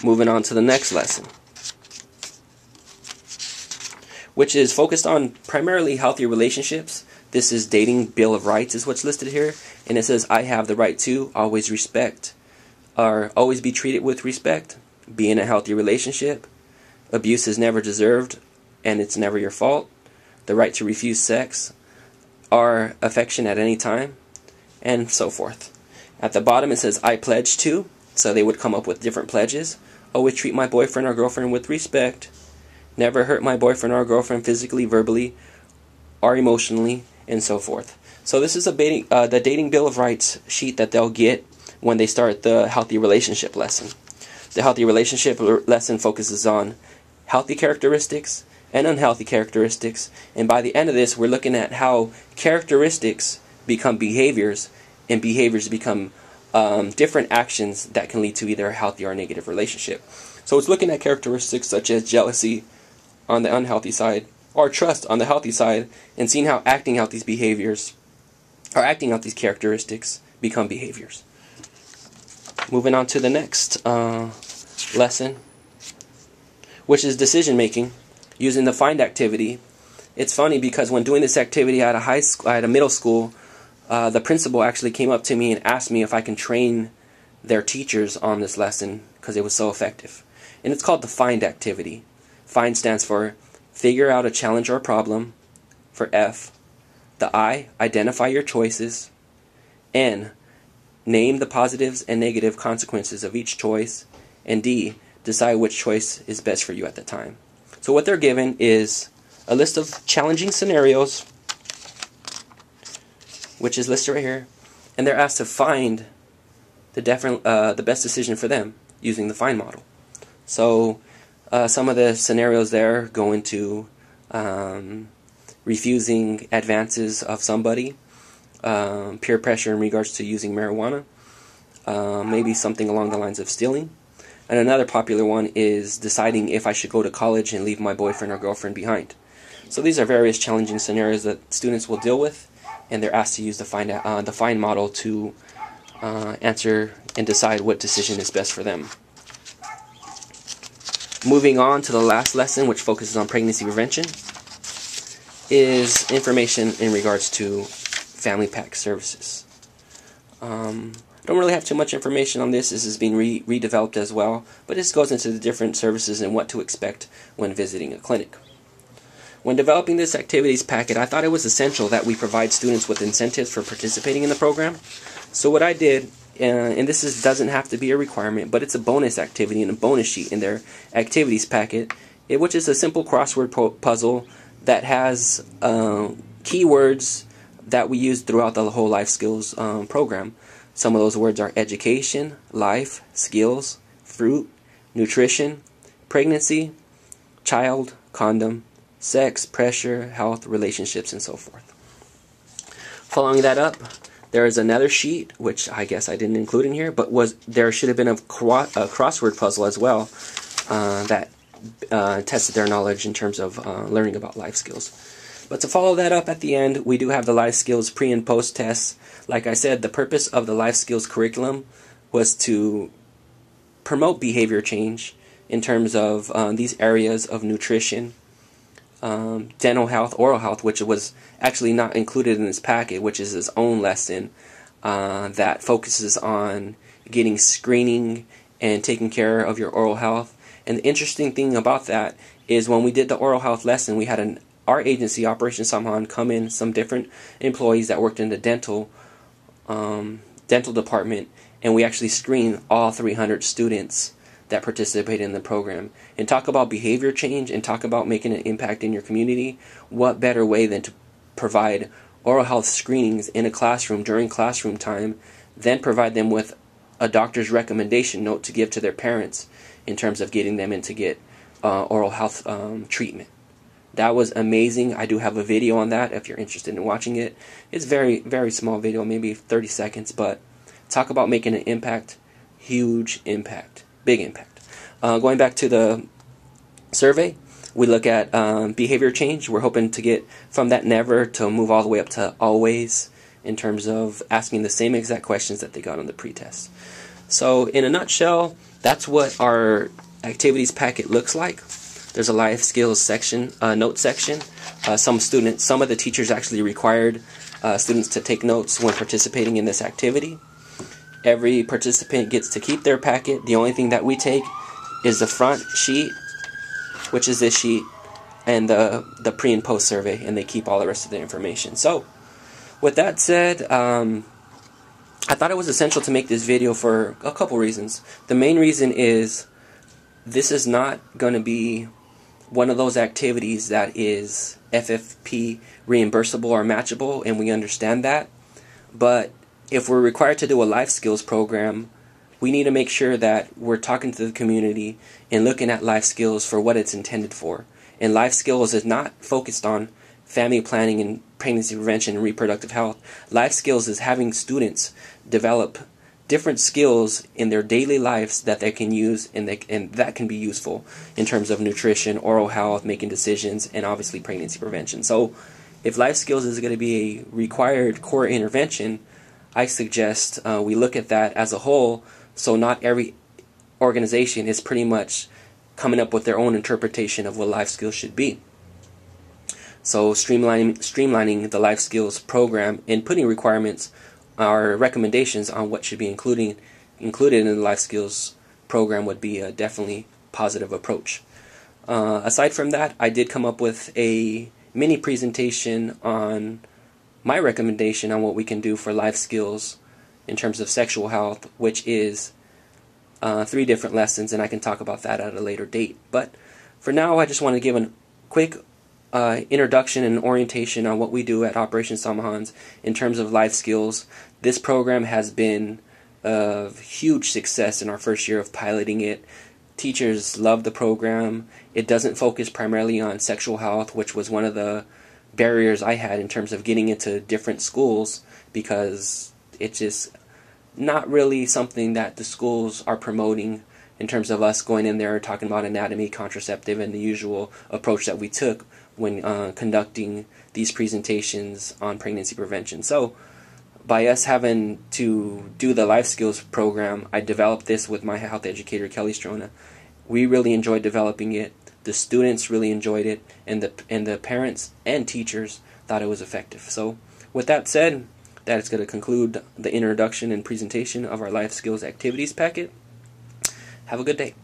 Moving on to the next lesson, which is focused on primarily healthy relationships. This is Dating Bill of Rights is what's listed here. And it says, I have the right to always respect, or always be treated with respect, be in a healthy relationship, abuse is never deserved and it's never your fault, the right to refuse sex or affection at any time, and so forth. At the bottom it says, I pledge to, so they would come up with different pledges. Always treat my boyfriend or girlfriend with respect, never hurt my boyfriend or girlfriend physically, verbally, or emotionally, and so forth. So this is the Dating Bill of Rights sheet that they'll get when they start the healthy relationship lesson. The healthy relationship lesson focuses on healthy characteristics and unhealthy characteristics. And by the end of this, we're looking at how characteristics become behaviors, and behaviors become different actions that can lead to either a healthy or a negative relationship. So it's looking at characteristics such as jealousy on the unhealthy side, or trust on the healthy side, and seeing how acting out these behaviors, or acting out these characteristics, become behaviors. Moving on to the next lesson, which is decision making using the FIND activity. It's funny because when doing this activity at a middle school, the principal actually came up to me and asked me if I can train their teachers on this lesson because it was so effective. And it's called the FIND activity. FIND stands for figure out a challenge or problem. For F, the I, identify your choices. N, name the positives and negative consequences of each choice. And D, decide which choice is best for you at the time. So what they're given is a list of challenging scenarios, which is listed right here, and they're asked to find the best decision for them using the FIND model. So some of the scenarios there go into refusing advances of somebody, peer pressure in regards to using marijuana, maybe something along the lines of stealing. And another popular one is deciding if I should go to college and leave my boyfriend or girlfriend behind. So these are various challenging scenarios that students will deal with, and they're asked to use the FIND model to answer and decide what decision is best for them. Moving on to the last lesson, which focuses on pregnancy prevention, is information in regards to family pack services. I don't really have too much information on this. This is being redeveloped as well, but this goes into the different services and what to expect when visiting a clinic. When developing this activities packet, I thought it was essential that we provide students with incentives for participating in the program. So what I did, and this doesn't have to be a requirement, but it's a bonus activity and a bonus sheet in their activities packet, which is a simple crossword puzzle that has keywords that we use throughout the whole life skills program. Some of those words are education, life, skills, fruit, nutrition, pregnancy, child, condom, sex, pressure, health, relationships, and so forth. Following that up, there is another sheet, which I guess I didn't include in here, but there should have been a crossword puzzle as well that tested their knowledge in terms of learning about life skills. But to follow that up at the end, we do have the life skills pre and post tests. Like I said, the purpose of the life skills curriculum was to promote behavior change in terms of these areas of nutrition, dental health, oral health, which was actually not included in this packet, which is its own lesson that focuses on getting screening and taking care of your oral health. And the interesting thing about that is when we did the oral health lesson, we had our agency, Operation Samhan, come in, some different employees that worked in the dental department, and we actually screened all 300 students that participated in the program. And talk about behavior change and talk about making an impact in your community. What better way than to provide oral health screenings in a classroom during classroom time, then provide them with a doctor's recommendation note to give to their parents in terms of getting them in to get oral health treatment. That was amazing. I do have a video on that if you're interested in watching it. It's very, very small video, maybe 30 seconds, but talk about making an impact. Huge impact. Big impact. Going back to the survey, we look at behavior change. We're hoping to get from that never to move all the way up to always in terms of asking the same exact questions that they got on the pretest. So in a nutshell, that's what our activities packet looks like. There's a life skills section, note section. Some of the teachers actually required students to take notes when participating in this activity. Every participant gets to keep their packet. The only thing that we take is the front sheet, which is this sheet, and the pre and post survey, and they keep all the rest of the information. So, with that said, I thought it was essential to make this video for a couple reasons. The main reason is this is not going to be one of those activities that is FFP reimbursable or matchable, and we understand that. But if we're required to do a life skills program, we need to make sure that we're talking to the community and looking at life skills for what it's intended for. And life skills is not focused on family planning and pregnancy prevention and reproductive health. Life skills is having students develop different skills in their daily lives that they can use, and that can be useful in terms of nutrition, oral health, making decisions, and obviously pregnancy prevention. So if life skills is going to be a required core intervention, I suggest we look at that as a whole, so not every organization is pretty much coming up with their own interpretation of what life skills should be. So streamlining the life skills program and putting requirements or recommendations on what should be included in the life skills program would be a definitely positive approach. Aside from that, I did come up with a mini presentation on my recommendation on what we can do for life skills in terms of sexual health, which is 3 different lessons, and I can talk about that at a later date. But for now, I just want to give a quick introduction and orientation on what we do at Operation Samahans in terms of life skills. This program has been a huge success in our first year of piloting it. Teachers love the program. It doesn't focus primarily on sexual health, which was one of the barriers I had in terms of getting into different schools, because it's just not really something that the schools are promoting in terms of us going in there talking about anatomy, contraceptive, and the usual approach that we took when conducting these presentations on pregnancy prevention. So by us having to do the life skills program, I developed this with my health educator, Kelly Strona. We really enjoyed developing it. The students really enjoyed it, and the parents and teachers thought it was effective. So with that said, that is going to conclude the introduction and presentation of our life skills activities packet. Have a good day.